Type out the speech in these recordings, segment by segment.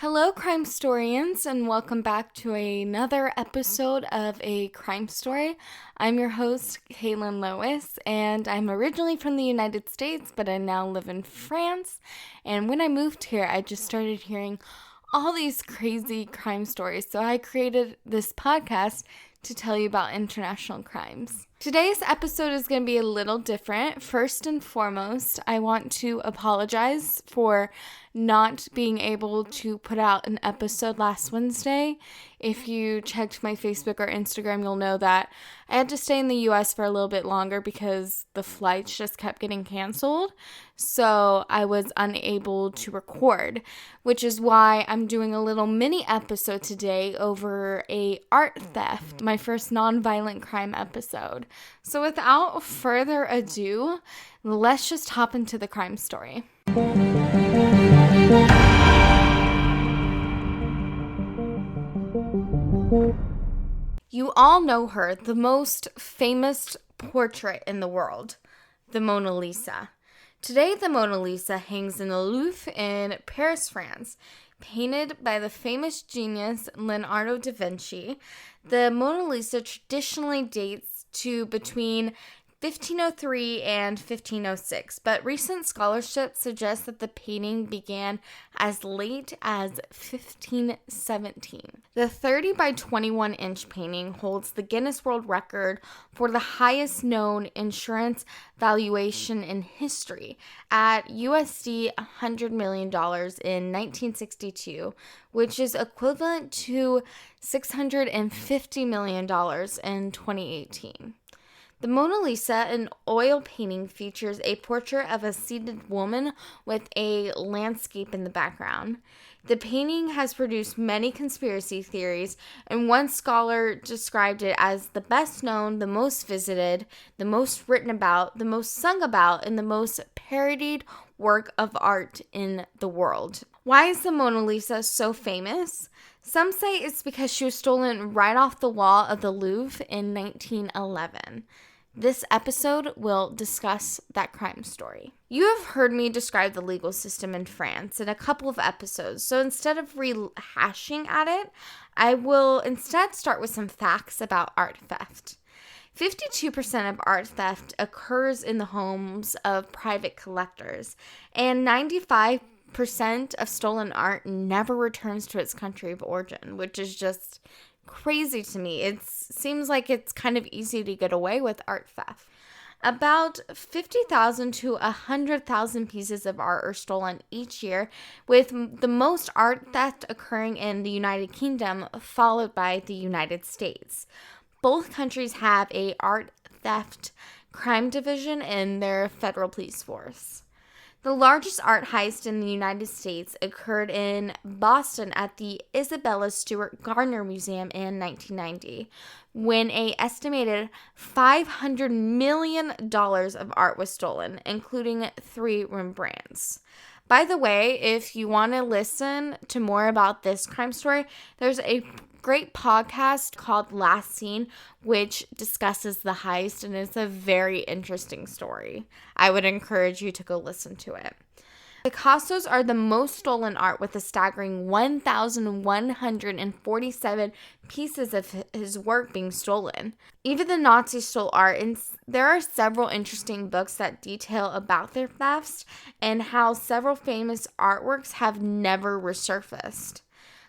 Hello, crime storians, and welcome back to another episode of A Crime Story. I'm your host, Kaylin Lois, and I'm originally from the United States, but I now live in France. And when I moved here, I just started hearing all these crazy crime stories, so I created this podcast to tell you about international crimes. Today's episode is going to be a little different. First and foremost, I want to apologize for not being able to put out an episode last Wednesday. If you checked my Facebook or Instagram, you'll know that I had to stay in the US for a little bit longer because the flights just kept getting canceled. So I was unable to record, which is why I'm doing a little mini episode today over a art theft, my first non-violent crime episode. So without further ado, let's just hop into the crime story. You all know her, the most famous portrait in the world, the Mona Lisa. Today, the Mona Lisa hangs in the Louvre in Paris, France. Painted by the famous genius Leonardo da Vinci, the Mona Lisa traditionally dates to between 1503 and 1506, but recent scholarship suggests that the painting began as late as 1517. The 30 by 21 inch painting holds the Guinness World Record for the highest known insurance valuation in history at USD $100 million in 1962, which is equivalent to $650 million in 2018. The Mona Lisa, an oil painting, features a portrait of a seated woman with a landscape in the background. The painting has produced many conspiracy theories, and one scholar described it as the best known, the most visited, the most written about, the most sung about, and the most parodied work of art in the world. Why is the Mona Lisa so famous? Some say it's because she was stolen right off the wall of the Louvre in 1911. This episode will discuss that crime story. You have heard me describe the legal system in France in a couple of episodes, so instead of rehashing at it, I will instead start with some facts about art theft. 52% of art theft occurs in the homes of private collectors, and 95% of stolen art never returns to its country of origin, which is just crazy to me. It seems like it's kind of easy to get away with art theft. About 50,000 to 100,000 pieces of art are stolen each year, with the most art theft occurring in the United Kingdom, followed by the United States. Both countries have a art theft crime division in their federal police force. The largest art heist in the United States occurred in Boston at the Isabella Stewart Gardner Museum in 1990, when an estimated $500 million of art was stolen, including 3 Rembrandts. By the way, if you want to listen to more about this crime story, there's a great podcast called Last Seen, which discusses the heist, and it's a very interesting story. I would encourage you to go listen to it. Picasso's are the most stolen art, with a staggering 1,147 pieces of his work being stolen. Even the Nazis stole art, and there are several interesting books that detail about their thefts and how several famous artworks have never resurfaced.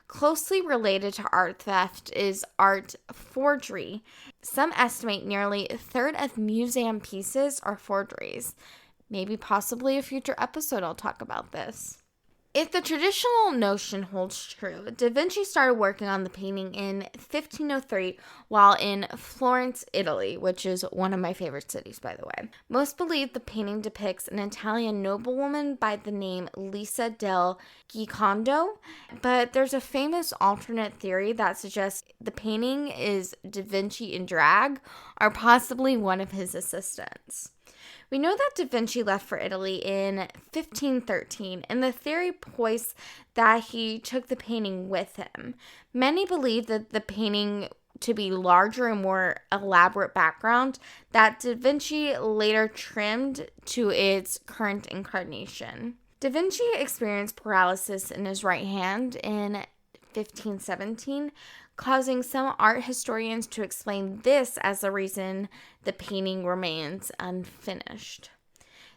Closely related to art theft is art forgery. Some estimate nearly a third of museum pieces are forgeries. Maybe possibly a future episode I'll talk about this. If the traditional notion holds true, Da Vinci started working on the painting in 1503 while in Florence, Italy, which is one of my favorite cities, by the way. Most believe the painting depicts an Italian noblewoman by the name Lisa del Giocondo, but there's a famous alternate theory that suggests the painting is Da Vinci in drag, or possibly one of his assistants. We know that Da Vinci left for Italy in 1513, and the theory points that he took the painting with him. Many believe that the painting to be larger and more elaborate background that Da Vinci later trimmed to its current incarnation. Da Vinci experienced paralysis in his right hand in 1517, causing some art historians to explain this as the reason the painting remains unfinished.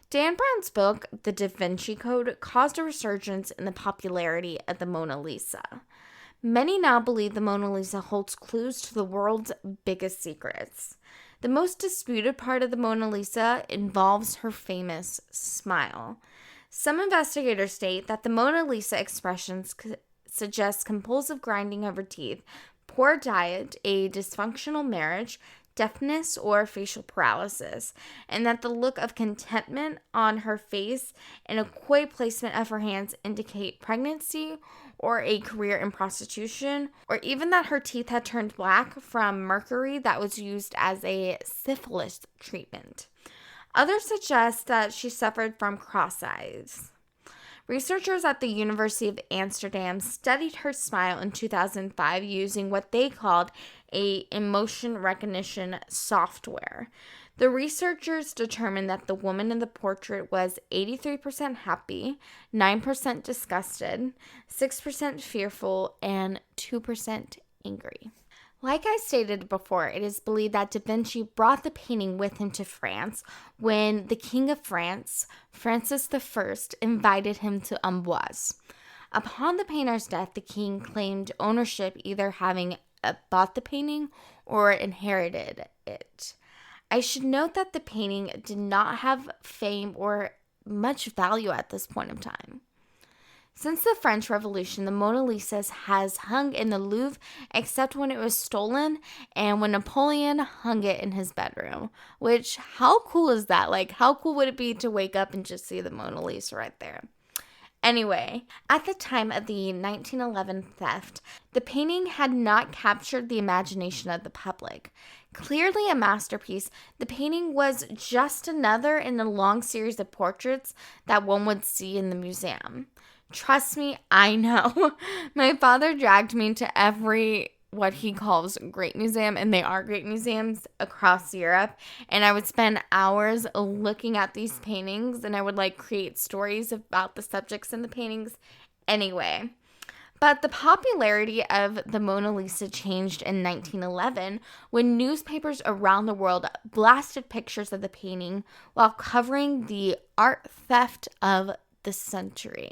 Dan Brown's book, The Da Vinci Code, caused a resurgence in the popularity of the Mona Lisa. Many now believe the Mona Lisa holds clues to the world's biggest secrets. The most disputed part of the Mona Lisa involves her famous smile. Some investigators state that the Mona Lisa expressions suggest compulsive grinding of her teeth, poor diet, a dysfunctional marriage, deafness, or facial paralysis, and that the look of contentment on her face and a coy placement of her hands indicate pregnancy or a career in prostitution, or even that her teeth had turned black from mercury that was used as a syphilis treatment. Others suggest that she suffered from cross eyes. Researchers at the University of Amsterdam studied her smile in 2005 using what they called a emotion recognition software. The researchers determined that the woman in the portrait was 83% happy, 9% disgusted, 6% fearful, and 2% angry. Like I stated before, it is believed that Da Vinci brought the painting with him to France when the King of France, Francis I, invited him to Amboise. Upon the painter's death, the king claimed ownership, either having bought the painting or inherited it. I should note that the painting did not have fame or much value at this point in time. Since the French Revolution, the Mona Lisa has hung in the Louvre except when it was stolen and when Napoleon hung it in his bedroom. Which, how cool is that? Like, how cool would it be to wake up and just see the Mona Lisa right there? Anyway, at the time of the 1911 theft, the painting had not captured the imagination of the public. Clearly a masterpiece, the painting was just another in a long series of portraits that one would see in the museum. Trust me, I know. My father dragged me to every what he calls great museum, and they are great museums across Europe, and I would spend hours looking at these paintings, and I would create stories about the subjects in the paintings anyway. But the popularity of the Mona Lisa changed in 1911 when newspapers around the world blasted pictures of the painting while covering the art theft of the century.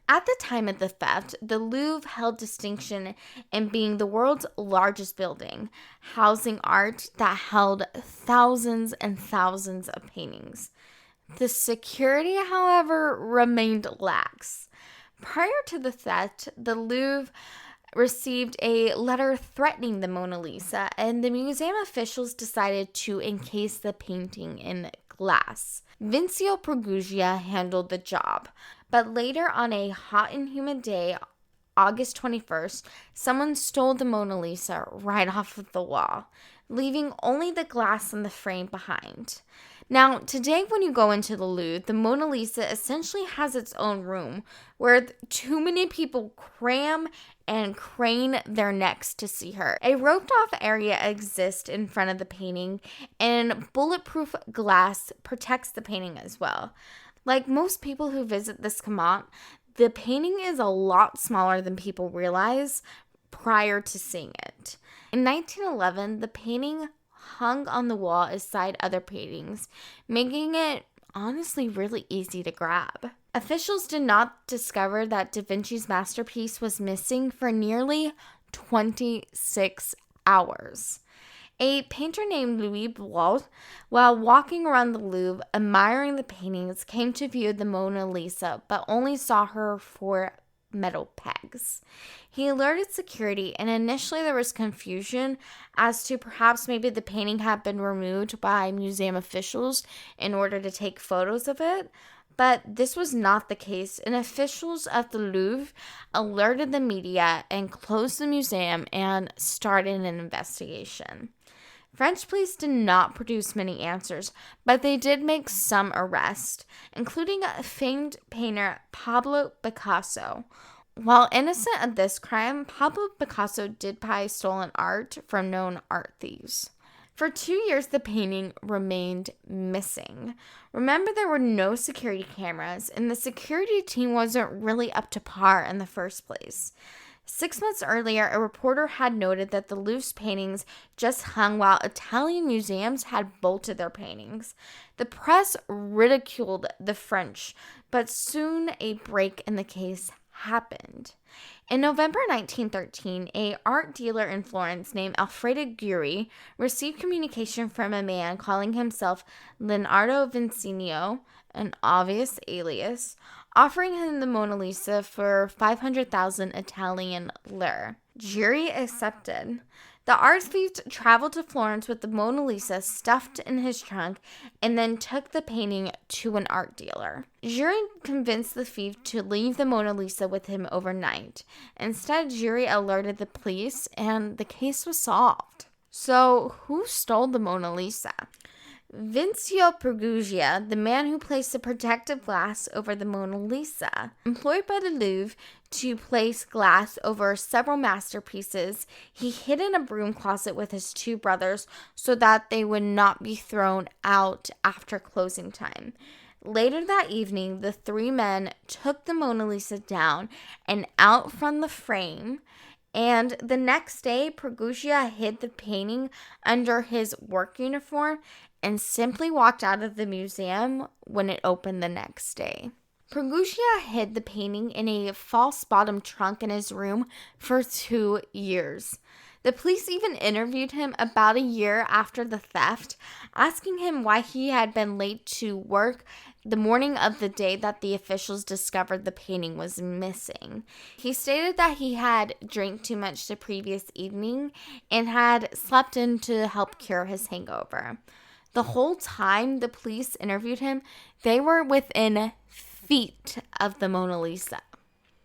At the time of the theft, the Louvre held distinction in being the world's largest building, housing art that held thousands and thousands of paintings. The security, however, remained lax. Prior to the theft, the Louvre received a letter threatening the Mona Lisa, and the museum officials decided to encase the painting in glass. Vincenzio Peruggia handled the job, but later on a hot and humid day, August 21st, someone stole the Mona Lisa right off of the wall, leaving only the glass and the frame behind. Now, today when you go into the Louvre, the Mona Lisa essentially has its own room where too many people cram and crane their necks to see her. A roped-off area exists in front of the painting, and bulletproof glass protects the painting as well. Like most people who visit this Command, the painting is a lot smaller than people realize prior to seeing it. In 1911, the painting hung on the wall aside other paintings, making it honestly really easy to grab. Officials did not discover that Da Vinci's masterpiece was missing for nearly 26 hours. A painter named Louis Boal, while walking around the Louvre admiring the paintings, came to view the Mona Lisa but only saw her for metal pegs. He alerted security, and initially there was confusion as to perhaps maybe the painting had been removed by museum officials in order to take photos of it, but this was not the case, and officials at the Louvre alerted the media and closed the museum and started an investigation. French police did not produce many answers, but they did make some arrests, including famed painter Pablo Picasso. While innocent of this crime, Pablo Picasso did buy stolen art from known art thieves. For 2 years, the painting remained missing. Remember, there were no security cameras, and the security team wasn't really up to par in the first place. 6 months earlier, a reporter had noted that the Louvre's paintings just hung while Italian museums had bolted their paintings. The press ridiculed the French, but soon a break in the case happened. In November 1913, an art dealer in Florence named Alfredo Guri received communication from a man calling himself Leonardo Vincenzio, an obvious alias, offering him the Mona Lisa for 500,000 Italian lire. Guri accepted. The art thief traveled to Florence with the Mona Lisa stuffed in his trunk and then took the painting to an art dealer. Guri convinced the thief to leave the Mona Lisa with him overnight. Instead, Guri alerted the police and the case was solved. So, who stole the Mona Lisa? Vincio Peruggia, the man who placed the protective glass over the Mona Lisa. Employed by the Louvre to place glass over several masterpieces, he hid in a broom closet with his 2 brothers so that they would not be thrown out after closing time. Later that evening, the 3 men took the Mona Lisa down and out from the frame, and the next day, Peruggia hid the painting under his work uniform and simply walked out of the museum when it opened the next day. Peruggia hid the painting in a false bottom trunk in his room for 2 years. The police even interviewed him about a year after the theft, asking him why he had been late to work the morning of the day that the officials discovered the painting was missing. He stated that he had drank too much the previous evening and had slept in to help cure his hangover. The whole time the police interviewed him, they were within feet of the Mona Lisa.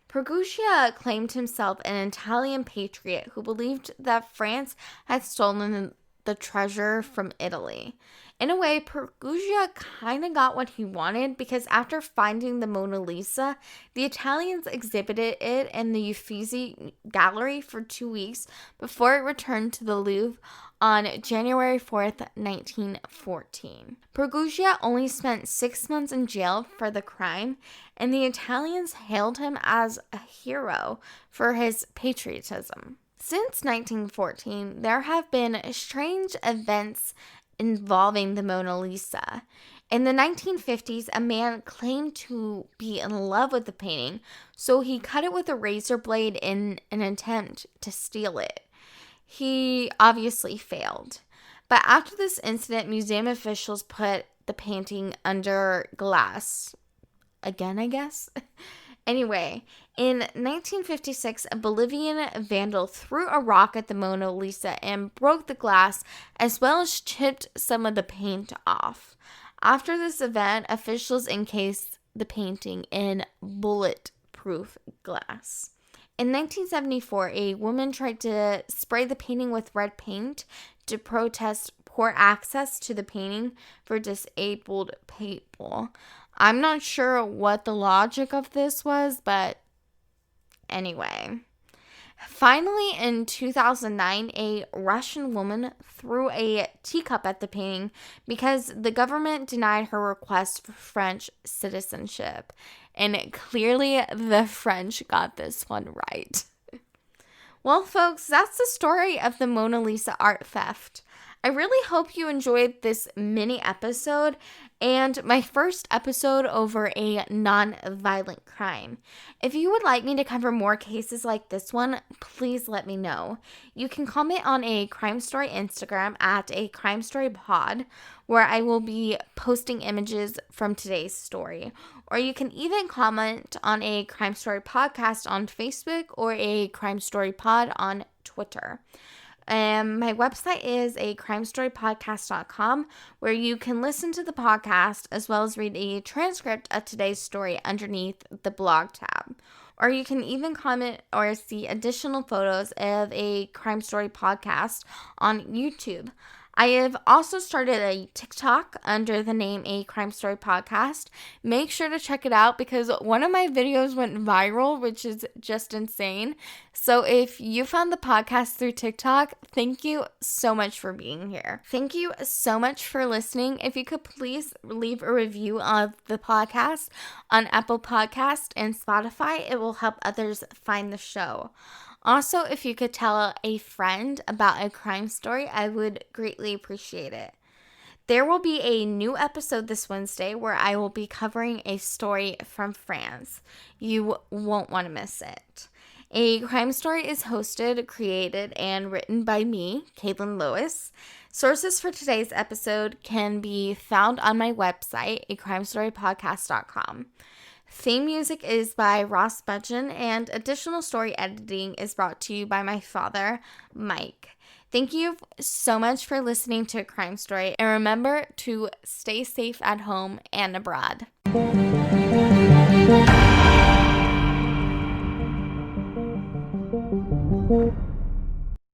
Peruggia claimed himself an Italian patriot who believed that France had stolen the treasure from Italy. In a way, Peruggia kind of got what he wanted because after finding the Mona Lisa, the Italians exhibited it in the Uffizi Gallery for 2 weeks before it returned to the Louvre on January 4th, 1914. Peruggia only spent 6 months in jail for the crime, and the Italians hailed him as a hero for his patriotism. Since 1914, there have been strange events involving the Mona Lisa. In the 1950s, a man claimed to be in love with the painting, so he cut it with a razor blade in an attempt to steal it. He obviously failed. But after this incident, museum officials put the painting under glass. Again, I guess? Anyway, in 1956, a Bolivian vandal threw a rock at the Mona Lisa and broke the glass, as well as chipped some of the paint off. After this event, officials encased the painting in bulletproof glass. In 1974, a woman tried to spray the painting with red paint to protest poor access to the painting for disabled people. I'm not sure what the logic of this was, but anyway. Finally, in 2009, a Russian woman threw a teacup at the painting because the government denied her request for French citizenship. And clearly, the French got this one right. Well, folks, that's the story of the Mona Lisa art theft. I really hope you enjoyed this mini episode and my first episode over a non-violent crime. If you would like me to cover more cases like this one, please let me know. You can comment on a Crime Story Instagram at a Crime Story Pod, where I will be posting images from today's story. Or you can even comment on a Crime Story Podcast on Facebook or a Crime Story Pod on Twitter. My website is a crimestorypodcast.com, where you can listen to the podcast as well as read a transcript of today's story underneath the blog tab. Or you can even comment or see additional photos of a Crime Story podcast on YouTube. I have also started a TikTok under the name A Crime Story Podcast. Make sure to check it out because one of my videos went viral, which is just insane. So if you found the podcast through TikTok, thank you so much for being here. Thank you so much for listening. If you could please leave a review of the podcast on Apple Podcast and Spotify, it will help others find the show. Also, if you could tell a friend about a crime story, I would greatly appreciate it. There will be a new episode this Wednesday where I will be covering a story from France. You won't want to miss it. A Crime Story is hosted, created, and written by me, Caitlin Lewis. Sources for today's episode can be found on my website, acrimestorypodcast.com. Theme music is by Ross Budgeon, and additional story editing is brought to you by my father, Mike. Thank you so much for listening to A Crime Story, and remember to stay safe at home and abroad.